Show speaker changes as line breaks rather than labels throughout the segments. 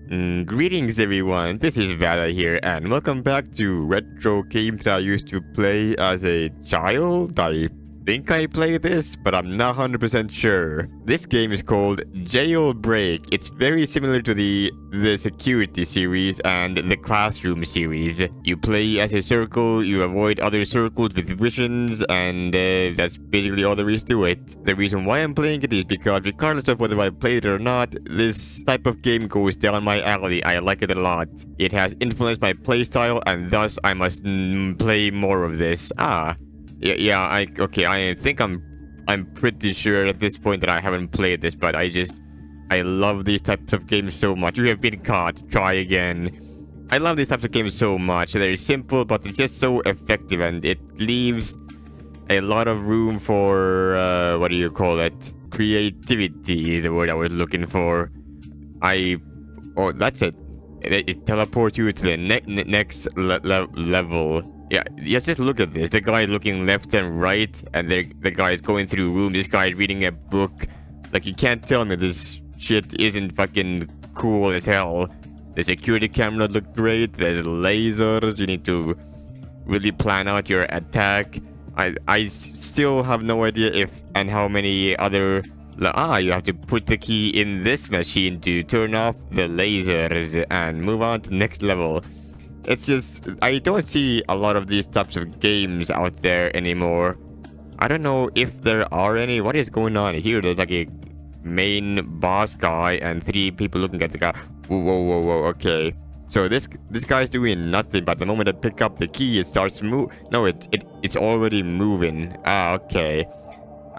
Greetings everyone, this is Vada here and welcome back to retro games that I used to play as a child. I think I played this, but I'm not 100% sure. This game is called Jailbreak. It's very similar to the security series and the classroom series. You play as a circle, you avoid other circles with visions, and that's basically all there is to it. The reason why I'm playing it is because regardless of whether I played it or not, this type of game goes down my alley. I like it a lot. It has influenced my playstyle, and thus I must play more of this. I think I'm pretty sure at this point that I haven't played this, but I love these types of games so much. You have been caught. Try again. I love these types of games so much. They're simple, but they're just so effective, and it leaves a lot of room for what do you call it? Creativity is the word I was looking for. That's it. It teleports you to the next level. Yeah, just look at this. The guy looking left and right, and the guy is going through room. This guy is reading a book. Like, you can't tell me this shit isn't fucking cool as hell. The security camera looked great. There's lasers. You need to really plan out your attack. I still have no idea if and how many other... you have to put the key in this machine to turn off the lasers and move on to the next level. It's just, I don't see a lot of these types of games out there anymore. I don't know if there are any. What is going on here? There's like a main boss guy and 3 people looking at the guy. Whoa, okay. So this guy's doing nothing, but the moment I pick up the key, it starts it's already moving. Okay.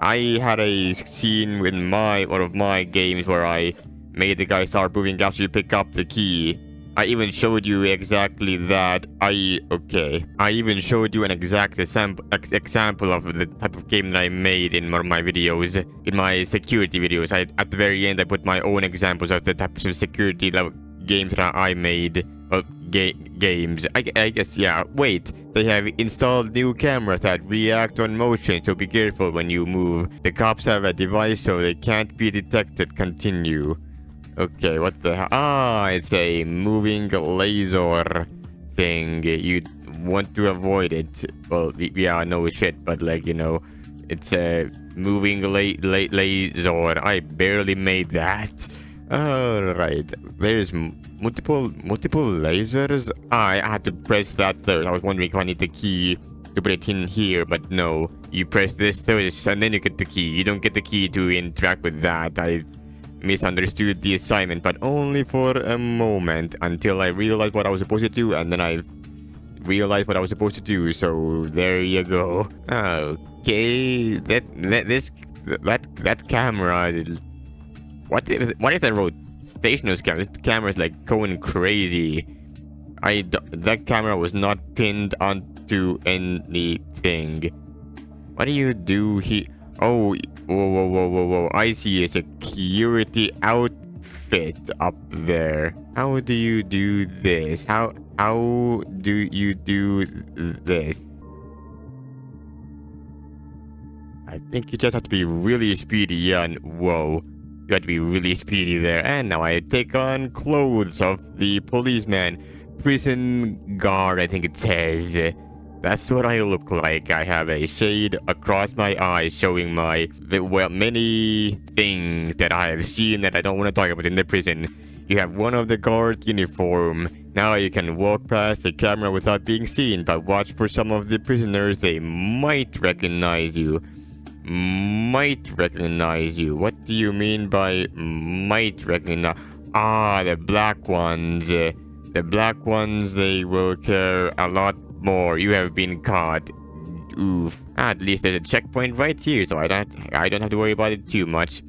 I had a scene in one of my games where I made the guy start moving after you pick up the key. I even showed you exactly that. I even showed you an exact example of the type of game that I made in one of my videos, in my security videos. At the very end, I put my own examples of the types of security games that I made. Well, games. I guess, yeah. Wait, they have installed new cameras that react on motion, so be careful when you move. The cops have a device so they can't be detected. Continue. Okay, what the hell? It's a moving laser thing. You want to avoid it. Well, yeah, no shit, but like, you know, it's a moving laser. I barely made that. Alright, there's multiple lasers. I had to press that third. I was wondering if I need the key to put it in here, but no. You press this first and then you get the key. You don't get the key to interact with that. I misunderstood the assignment, but only for a moment, until I realized what I was supposed to do, and then I realized what I was supposed to do, so there you go. Okay, that camera is... What is that rotational camera? This camera is like going crazy. That camera was not pinned onto anything. What do you do here? Oh, whoa. I see a security outfit up there. How do you do this? How do you do this? I think you just have to be really speedy, yeah, and whoa. You have to be really speedy there. And now I take on clothes of the policeman. Prison guard, I think it says. That's what I look like. I have a shade across my eyes showing many things that I have seen that I don't want to talk about in the prison. You have one of the guard's uniform. Now you can walk past the camera without being seen, but watch for some of the prisoners. They might recognize you. What do you mean by might recognize? The black ones. The black ones, they will care a lot more. You have been caught. Oof. At least there's a checkpoint right here, so I don't have to worry about it too much.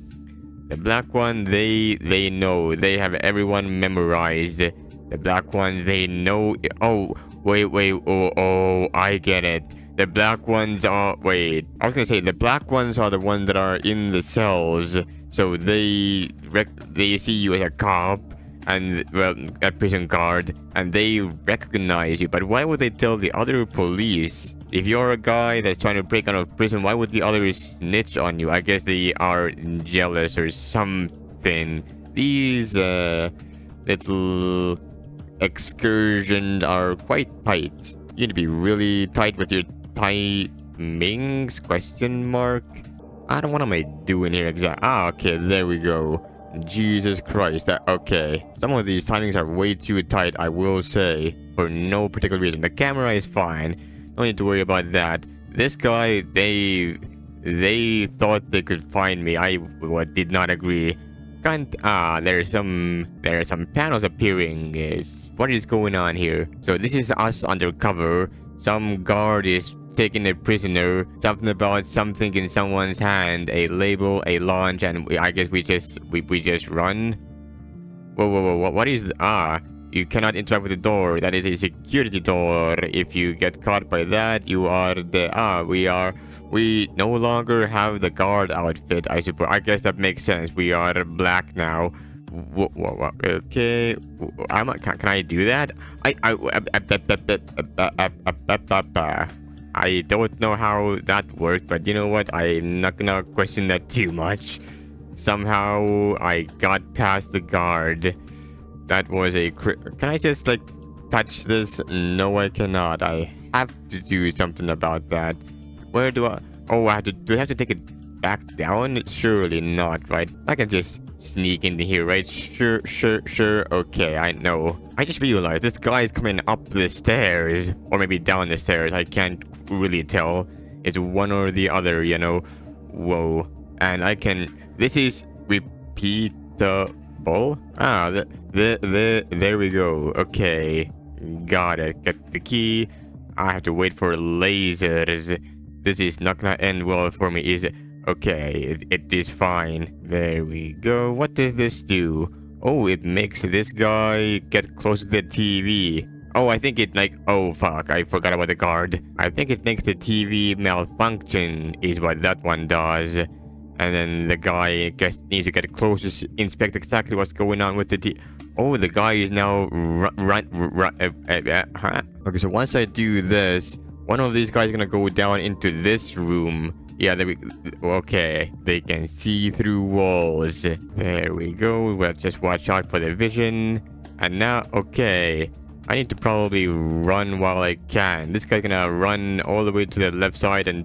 The black one, they know. They have everyone memorized. The black ones, they know. Oh, wait. Oh, I get it. The black ones are... Wait. I was gonna say, the black ones are the ones that are in the cells. So they see you as a cop. And, well, a prison guard, and they recognize you. But why would they tell the other police? If you're a guy that's trying to break out of prison, why would the others snitch on you? I guess they are jealous or something. These little excursions are quite tight. You need to be really tight with your timings? Question mark. What am I doing here exactly? Okay, there we go. Jesus Christ. Okay. Some of these timings are way too tight, I will say, for no particular reason. The camera is fine. No need to worry about that. This guy, they thought they could find me. I did not agree. There are some panels appearing. What is going on here? So this is us undercover. Some guard is taking a prisoner. Something about something in someone's hand. A label, a launch, and I guess we just run. Whoa! What is you cannot interact with the door. That is a security door. If you get caught by that, you are we no longer have the guard outfit, I suppose. I guess that makes sense. We are black now. Okay. Can I do that? I don't know how that worked, but you know what? I'm not gonna question that too much. Somehow I got past the guard. That was can I just like touch this? No, I cannot. I have to do something about that. Where do I? Oh, do I have to take it back down? Surely not, right? I can just sneak into here, right? Sure. Okay, I know. I just realized this guy is coming up the stairs, or maybe down the stairs. I can't really tell. It's one or the other, you know. Whoa. And this is repeatable. There we go. Okay, got it. Get the key. I have to wait for lasers. This is not gonna end well for me, is it? Okay, it is fine. There we go. What does this do? Oh, it makes this guy get close to the TV. Oh, I think oh fuck, I forgot about the guard. I think it makes the TV malfunction is what that one does. And then the guy needs to get close to inspect exactly what's going on with the TV. Oh, the guy is now huh? Okay, so once I do this, one of these guys is gonna go down into this room. Yeah, okay. They can see through walls. There we go. Well, just watch out for the vision. And now, okay. I need to probably run while I can. This guy's gonna run all the way to the left side and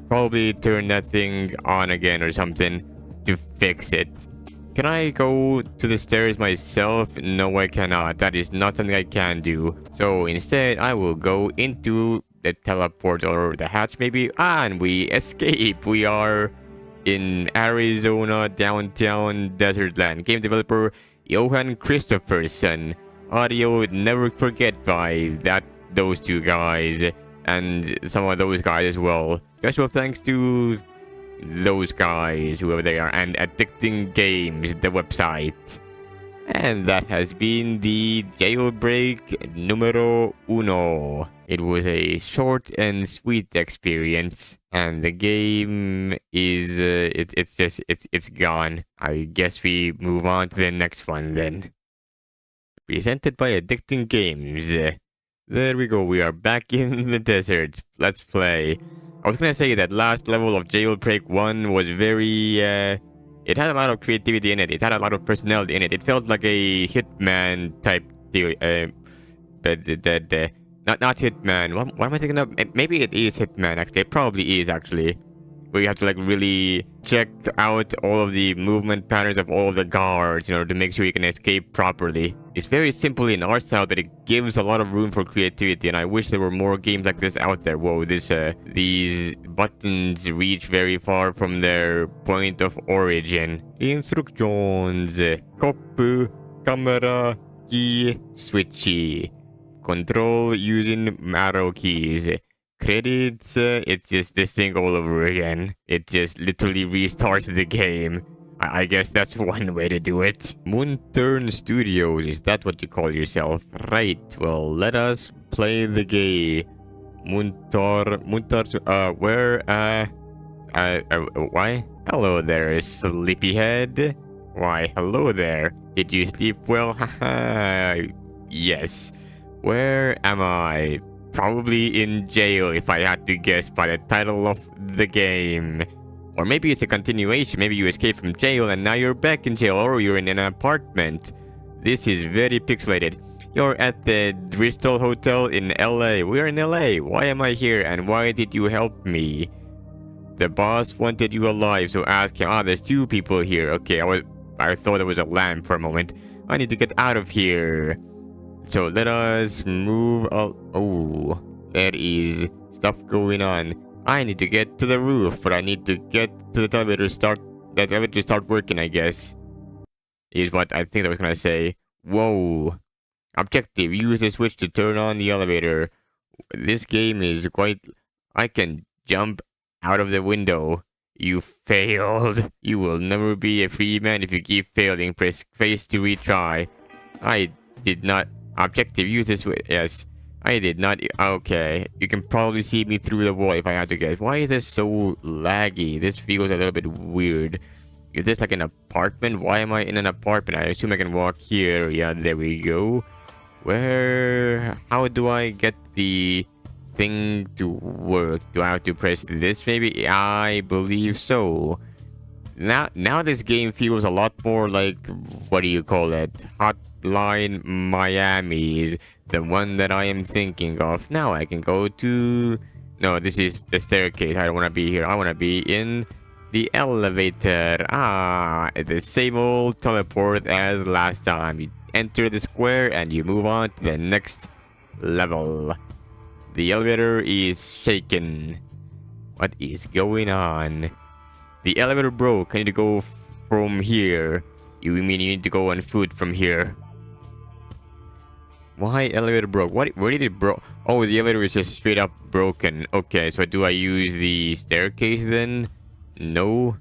probably turn that thing on again or something to fix it. Can I go to the stairs myself? No, I cannot. That is not something I can do. So instead, I will go into the teleport or the hatch maybe. And we escape. We are in Arizona, downtown Desertland. Game developer Johan Christopherson. Audio Never Forget by those two guys. And some of those guys as well. Special thanks to those guys, whoever they are, and Addicting Games, the website. And that has been the jailbreak numero uno. It was a short and sweet experience, and the game is it's gone. I guess we move on to the next one then. Presented by Addicting Games. There we go, we are back in the desert. Let's play. I was gonna say that last level of Jailbreak 1 was very, it had a lot of creativity in it. It had a lot of personality in it. It felt like a Hitman type deal, not Hitman. What am I thinking of? Maybe it is Hitman, actually. It probably is, actually. Where you have to, like, really check out all of the movement patterns of all of the guards in order to make sure you can escape properly. It's very simple in art style, but it gives a lot of room for creativity, and I wish there were more games like this out there. Whoa, these buttons reach very far from their point of origin. Instructions. Copy, camera, key, switchy. Control using arrow keys. Credits, it's just this thing all over again. It just literally restarts the game. I guess that's one way to do it. Moonturn Studios, is that what you call yourself? Right, well, let us play the game. Why? Hello there, sleepyhead. Why, hello there. Did you sleep well? Haha. Yes. Where am I? Probably in jail, if I had to guess by the title of the game. Or maybe it's a continuation. Maybe you escaped from jail and now you're back in jail, or you're in an apartment. This is very pixelated. You're at the Bristol Hotel in LA. We're in LA. Why am I here and why did you help me? The boss wanted you alive, so ask him. Ah, there's two people here. Okay, I thought it was a lamp for a moment. I need to get out of here. So let us move. Oh, there is stuff going on. I need to get to the roof, but I need to get to the elevator. That elevator start working, I guess. Is what I think I was gonna say. Whoa. Objective. Use the switch to turn on the elevator. This game is quite... I can jump out of the window. You failed. You will never be a free man if you keep failing. Press space to retry. I did not... Objective. Use the switch. Yes. I did not... Okay. You can probably see me through the wall if I had to guess. Why is this so laggy? This feels a little bit weird. Is this like an apartment? Why am I in an apartment? I assume I can walk here. Yeah, there we go. Where... How do I get the thing to work? Do I have to press this maybe? I believe so. Now this game feels a lot more like... What do you call it? Hotline Miami is the one that I am thinking of. Now I can go to... No, this is the staircase. I don't want to be here. I want to be in... the elevator. Ah, the same old teleport as last time. You enter the square and you move on to the next level. The elevator is shaken. What is going on? The elevator broke. I need to go from here. You mean you need to go on foot from here? Why elevator broke? Where did it broke? Oh, the elevator is just straight up broken. Okay, so do I use the staircase then? No?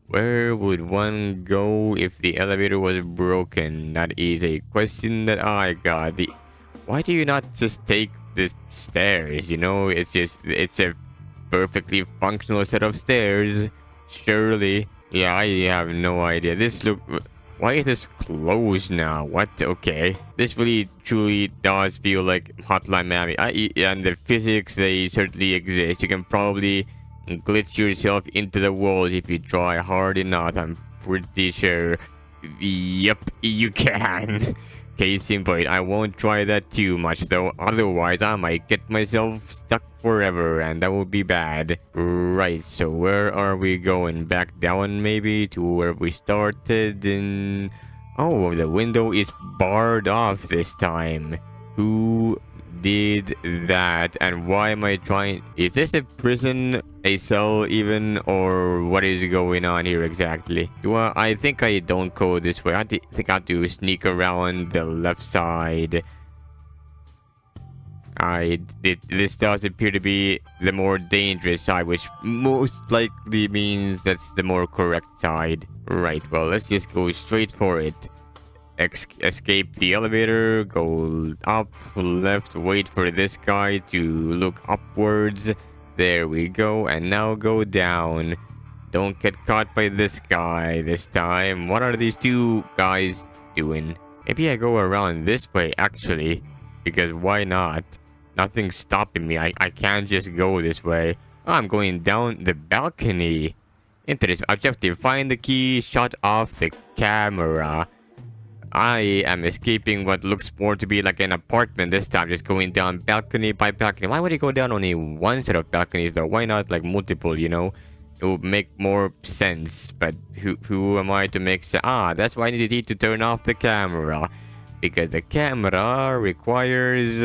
Where would one go if the elevator was broken? That is a question that I got. Why do you not just take the stairs? You know, it's a perfectly functional set of stairs. Surely. Yeah, I have no idea. Why is this closed now? What? Okay. This really truly does feel like Hotline Miami. And the physics, they certainly exist. You can probably glitch yourself into the walls if you try hard enough. I'm pretty sure. Yep, you can. Case in point, I won't try that too much though. Otherwise, I might get myself stuck forever and that would be bad. Right, so where are we going? Back down maybe to where we started and... Oh, the window is barred off this time. Who did that and why am I trying... Is this a prison, a cell even, or what is going on here exactly? I think I don't go this way. I think I have to sneak around the left side. This does appear to be the more dangerous side, which most likely means that's the more correct side. Right, well, let's just go straight for it. Escape the elevator, go up, left, wait for this guy to look upwards. There we go, and now go down. Don't get caught by this guy this time. What are these two guys doing? Maybe I go around this way actually, because why not? Nothing's stopping me. I can't just go this way. Oh, I'm going down the balcony. Interesting. Objective, find the key, shut off the camera. I am escaping what looks more to be like an apartment this time, just going down balcony by balcony. Why would you go down only one set of balconies though? Why not like multiple, you know? It would make more sense, but who am I to make sense? Ah, that's why I need to turn off the camera. Because the camera requires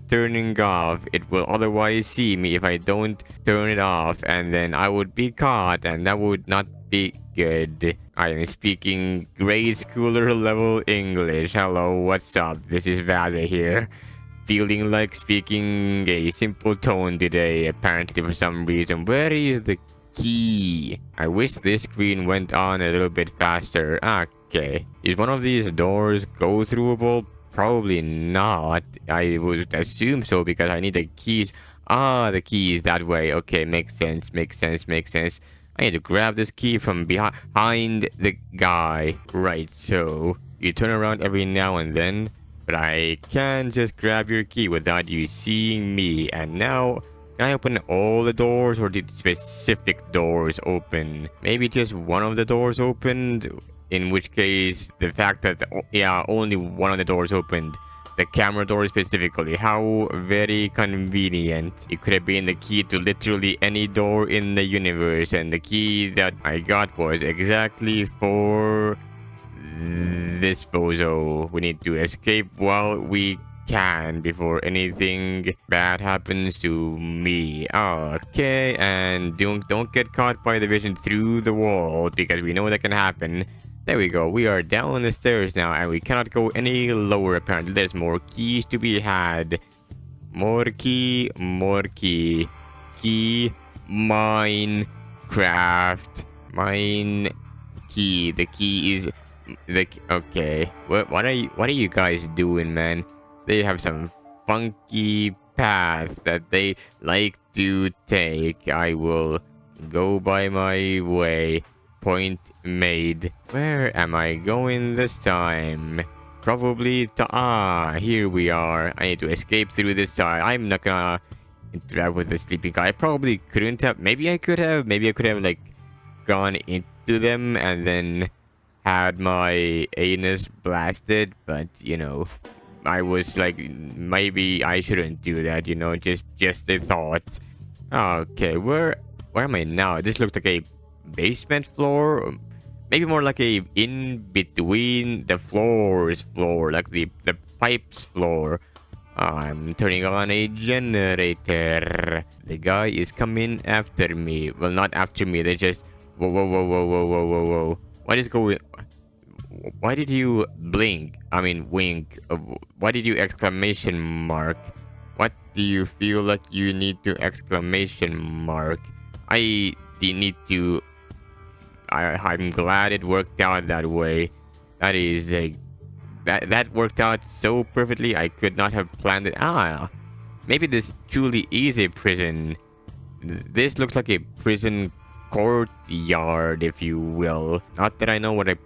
turning off. It will otherwise see me if I don't turn it off, and then I would be caught, and that would not be good. I am speaking grade schooler level English. Hello, what's up? This is Vaza here. Feeling like speaking a simple tone today, apparently for some reason. Where is the key? I wish this screen went on a little bit faster. Okay. Is one of these doors go throughable? Probably not. I would assume so because I need the keys. Ah, the keys that way. Okay, makes sense. I need to grab this key from behind the guy. Right, so you turn around every now and then, but I can't just grab your key without you seeing me. And now, can I open all the doors or did specific doors open? Maybe just one of the doors opened? In which case, the fact that yeah, only one of the doors opened, the camera door specifically, how very convenient. It could have been the key to literally any door in the universe, and the key that I got was exactly for this bozo. We need to escape while we can before anything bad happens to me. Okay, and don't get caught by the vision through the wall, because we know that can happen. There we go. We are down the stairs now, and we cannot go any lower. Apparently, there's more keys to be had. More key, more key. Key, Minecraft. Mine key. The key is okay. What are you guys doing, man? They have some funky paths that they like to take. I will go by my way. Point made. Where am I going this time? Probably to here we are. I need to escape through this side. I'm not gonna interact with the sleeping guy. I probably couldn't have. Maybe I could have. Maybe I could have like gone into them and then had my anus blasted, but you know, I was like, maybe I shouldn't do that, you know, just a thought. Okay, where am I now? This looks like a basement floor, maybe more like a in between the floors floor, like the pipes floor. I'm turning on a generator. The guy is coming after me. Well, not after me. They just whoa whoa whoa whoa whoa whoa whoa whoa. What is going? Why did you blink? I mean wink. Why did you exclamation mark? What do you feel like you need to exclamation mark? I need to. I'm glad it worked out that way. That is a that worked out so perfectly. I could not have planned it. Maybe this truly is a prison. This looks like a prison courtyard, if you will. Not that I know what a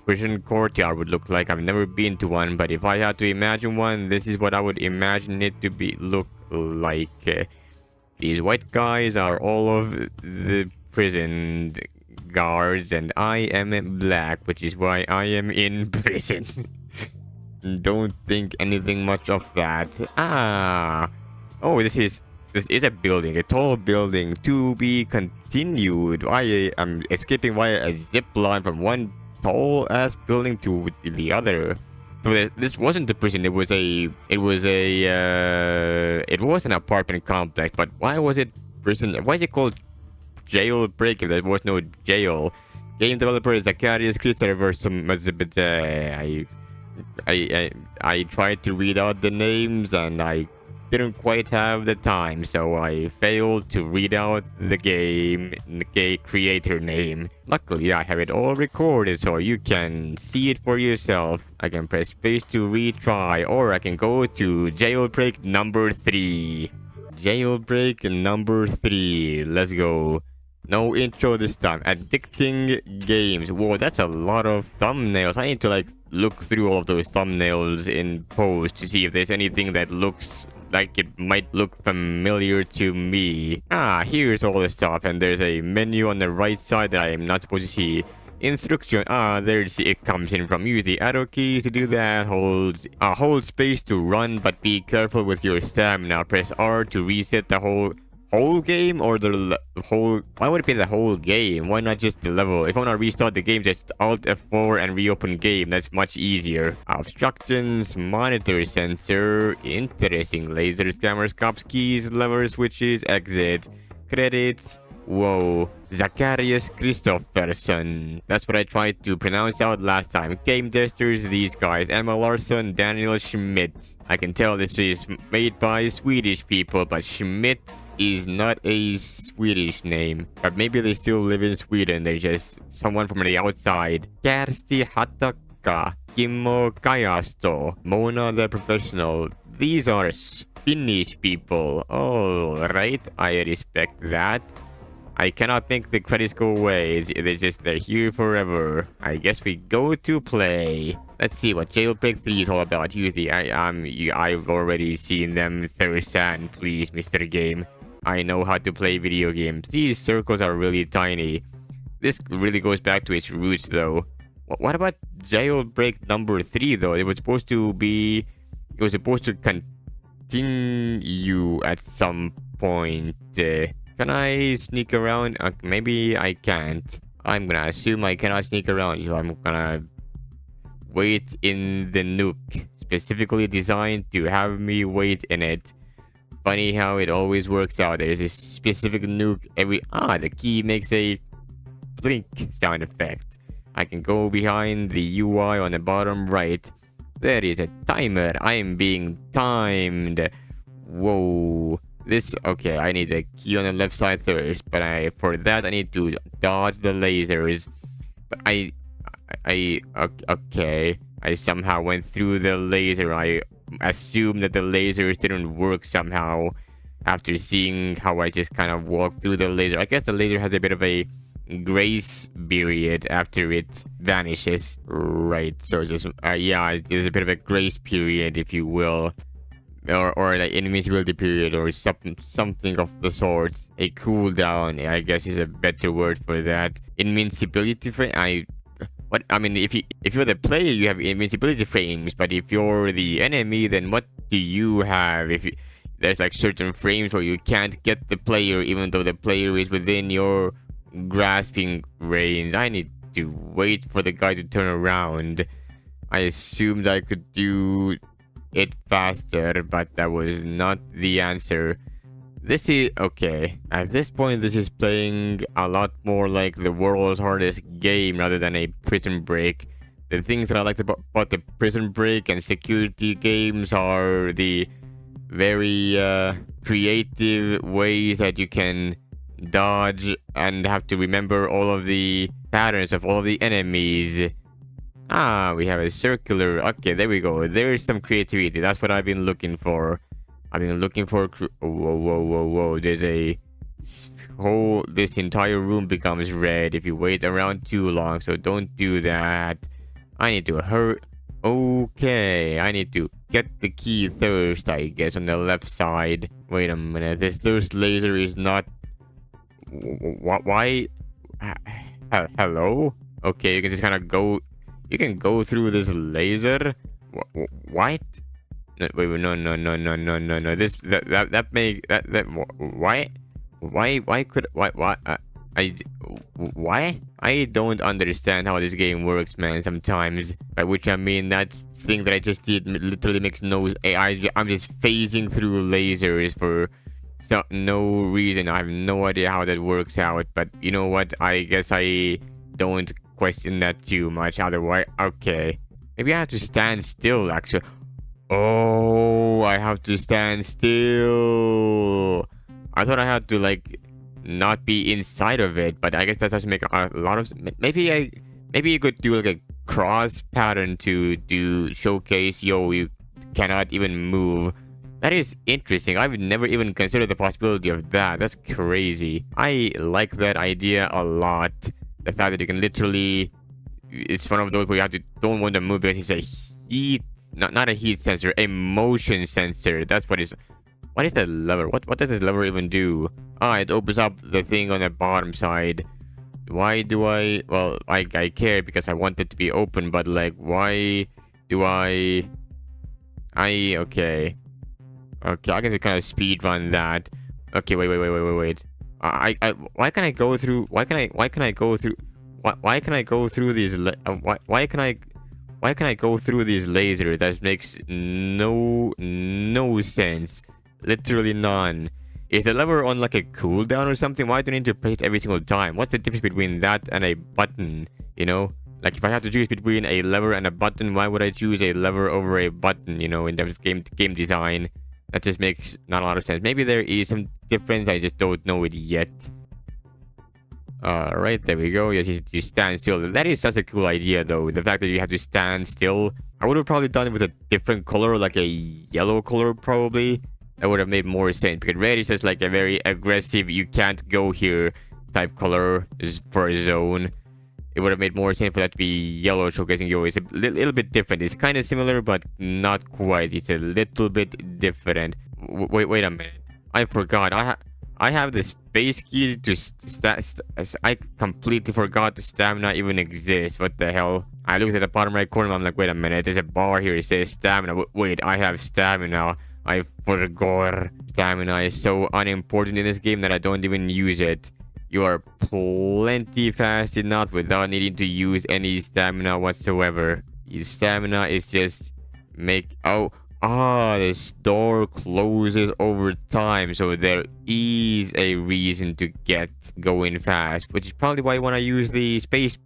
prison courtyard would look like. I've never been to one, but if I had to imagine one, this is what I would imagine it to look like. These white guys are all of the prison guards, and I am black, which is why I am in prison. Don't think anything much of that. Oh, this is a building, a tall building to be continued. I am escaping via a zip line from one tall ass building to the other. So this wasn't a prison. It was an apartment complex. But why was it prison? Why is it called jailbreak if there was no jail? Game developer Zacharias Christopher. I tried to read out the names and I didn't quite have the time, so I failed to read out the game creator name. Luckily, I have it all recorded so you can see it for yourself. I can press space to retry, or I can go to jailbreak number 3. Jailbreak number 3. Let's go. No intro this time. Addicting games. Whoa, that's a lot of thumbnails. I need to like look through all of those thumbnails in post to see if there's anything that looks like it might look familiar to me. Here's all the stuff, and there's a menu on the right side that I am not supposed to see. Instruction. There's it comes in from. Use the arrow keys to do that. Hold space to run, but be careful with your stamina. Press R to reset the whole game, or the whole. Why would it be the whole game? Why not just the level? If I want to restart the game, just Alt F4 and reopen game. That's much easier. Obstructions, monitor sensor, interesting. Lasers, cameras, cops, keys, levers, switches, exit, credits. Whoa, Zacharias Christopherson. That's what I tried to pronounce out last time. Game testers, these guys. Emma Larsson, Daniel Schmidt. I can tell this is made by Swedish people, but Schmidt is not a Swedish name. But maybe they still live in Sweden. They're just someone from the outside. Kersti Hataka, Kimmo Kajasto, Mona the Professional. These are Finnish people. Alright, I respect that. I cannot make the credits go away. They're here forever. I guess we go to play. Let's see what Jailbreak 3 is all about. Usually, I've already seen them firsthand. Please, Mr. Game. I know how to play video games. These circles are really tiny. This really goes back to its roots, though. What about jailbreak number 3 though? It was supposed to be. It was supposed to continue at some point. Can I sneak around? Maybe I can't. I'm gonna assume I cannot sneak around, so I'm gonna wait in the nuke, specifically designed to have me wait in it. Funny how it always works out. There's a specific nuke the key makes a blink sound effect. I can go behind the UI on the bottom right. There is a timer. I am being timed. Whoa. Okay, I need the key on the left side first, but for that I need to dodge the lasers. But okay. I somehow went through the laser. I assumed that the lasers didn't work somehow after seeing how I just kind of walked through the laser. I guess the laser has a bit of a grace period after it vanishes. Right, so just, yeah, there's a bit of a grace period, if you will. Or like invincibility period or something of the sort. A cooldown, I guess, is a better word for that. Invincibility frame. I mean, if you're the player, you have invincibility frames, but if you're the enemy, then what do you have? There's like certain frames where you can't get the player, even though the player is within your grasping range. I need to wait for the guy to turn around. I assumed I could do it faster, but that was not the answer. This is okay. At this point, this is playing a lot more like the world's hardest game rather than a prison break. The things that I liked about the prison break and security games are the very creative ways that you can dodge and have to remember all of the patterns of all of the enemies. We have a circular. Okay, there we go. There is some creativity. That's what I've been looking for. I've been looking for. Whoa. There's a whole. This entire room becomes red if you wait around too long. So don't do that. I need to hurry. Okay, I need to get the key first, I guess, on the left side. Wait a minute. This first laser is not. Why? Hello? Okay, you can just kind of go. You can go through this laser. What? No, wait, no. Why? I don't understand how this game works, man. Sometimes, by which I mean that thing that I just did literally makes no. I'm just phasing through lasers for no reason. I have no idea how that works out. But you know what? I guess I don't question that too much. Otherwise, okay. Maybe I have to stand still, actually. Oh, I have to stand still. I thought I had to, like, not be inside of it, but I guess that doesn't make a lot of... Maybe you could do, like, a cross pattern to showcase, yo, you cannot even move. That is interesting. I've never even considered the possibility of that. That's crazy. I like that idea a lot. The fact that you can literally, it's one of those where you have to don't want to move because it's a heat, not a heat sensor, a motion sensor. That's what is. What is the lever? What does this lever even do? It opens up the thing on the bottom side. Why do I? Well, I care because I want it to be open, but like, why do I? Okay. I can just kind of speed run that. Okay, wait. Why can I go through? Why can I go through? Why can I go through these? Why can I go through these lasers? That makes no sense. Literally none. Is the lever on like a cooldown or something? Why do I need to press it every single time? What's the difference between that and a button? You know, like if I have to choose between a lever and a button, why would I choose a lever over a button? You know, in terms of game design. That just makes not a lot of sense. Maybe there is some difference. I just don't know it yet. Right, there we go. You stand still. That is such a cool idea, though. The fact that you have to stand still. I would have probably done it with a different color, like a yellow color, probably. That would have made more sense. Because red is just like a very aggressive, you can't go here type color for a zone. It would have made more sense for that to be yellow, showcasing yo. It's a little bit different. It's kind of similar, but not quite. It's a little bit different. Wait a minute. I forgot. I have the space key to I completely forgot the stamina even exists. What the hell? I looked at the bottom right corner. I'm like, wait a minute. There's a bar here. It says stamina. Wait, I have stamina. I forgot. Stamina is so unimportant in this game that I don't even use it. You are plenty fast enough without needing to use any stamina whatsoever. Your stamina is just make... this door closes over time, so there is a reason to get going fast, which is probably why you want to use the space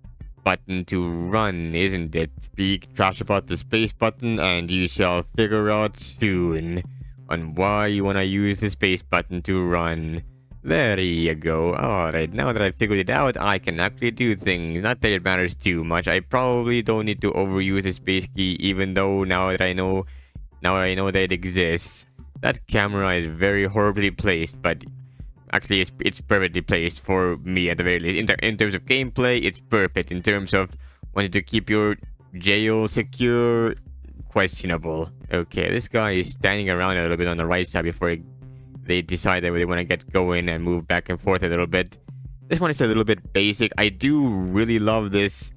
button to run, isn't it? Speak trash about the space button and you shall figure out soon on why you want to use the space button to run. There you go. Alright, now that I figured it out, I can actually do things. Not that it matters too much. I probably don't need to overuse the space key, even though now I know that it exists. That camera is very horribly placed, but actually it's perfectly placed for me at the very least. In terms of gameplay, it's perfect. In terms of wanting to keep your jail secure, questionable. Okay, this guy is standing around a little bit on the right side before they decide that they want to get going and move back and forth a little bit. This one is a little bit basic. I do really love this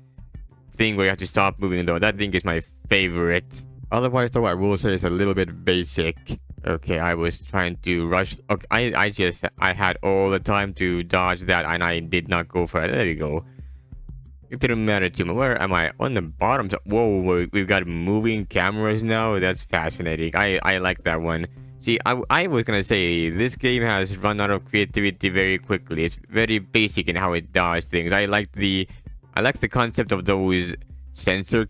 thing where you have to stop moving though. That thing is my favorite. Otherwise though, I will say it's a little bit basic. Okay, I was trying to rush. Okay, I had all the time to dodge that and I did not go for it. There we go. It didn't matter to me. Where am I? On the bottom. Whoa, we've got moving cameras now. That's fascinating. I like that one. See, I was gonna say, this game has run out of creativity very quickly. It's very basic in how it does things. I like the concept of those sensor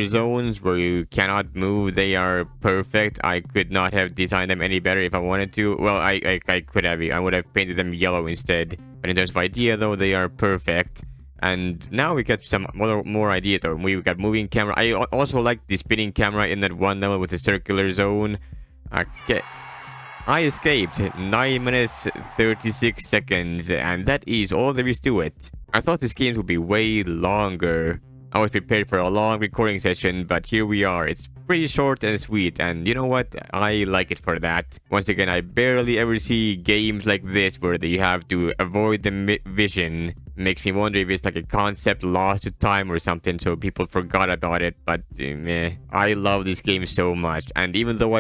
zones where you cannot move. They are perfect. I could not have designed them any better if I wanted to. Well, I could have. I would have painted them yellow instead. But in terms of idea, though, they are perfect. And now we got some more idea, though. We got moving camera. I also like the spinning camera in that one level with the circular zone. Okay, I escaped 9 minutes 36 seconds, and that is all there is to it. I thought this game would be way longer. I was prepared for a long recording session, but here we are. It's pretty short and sweet, and you know what? I like it for that. Once again, I barely ever see games like this where you have to avoid the vision. Makes me wonder if it's like a concept lost to time or something, so people forgot about it, but meh. I love this game so much, and even though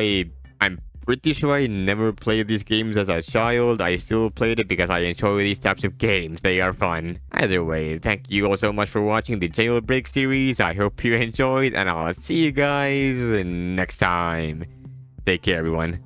I'm pretty sure I never played these games as a child, I still played it because I enjoy these types of games. They are fun. Either way, thank you all so much for watching the Jailbreak series. I hope you enjoyed, and I'll see you guys next time. Take care, everyone.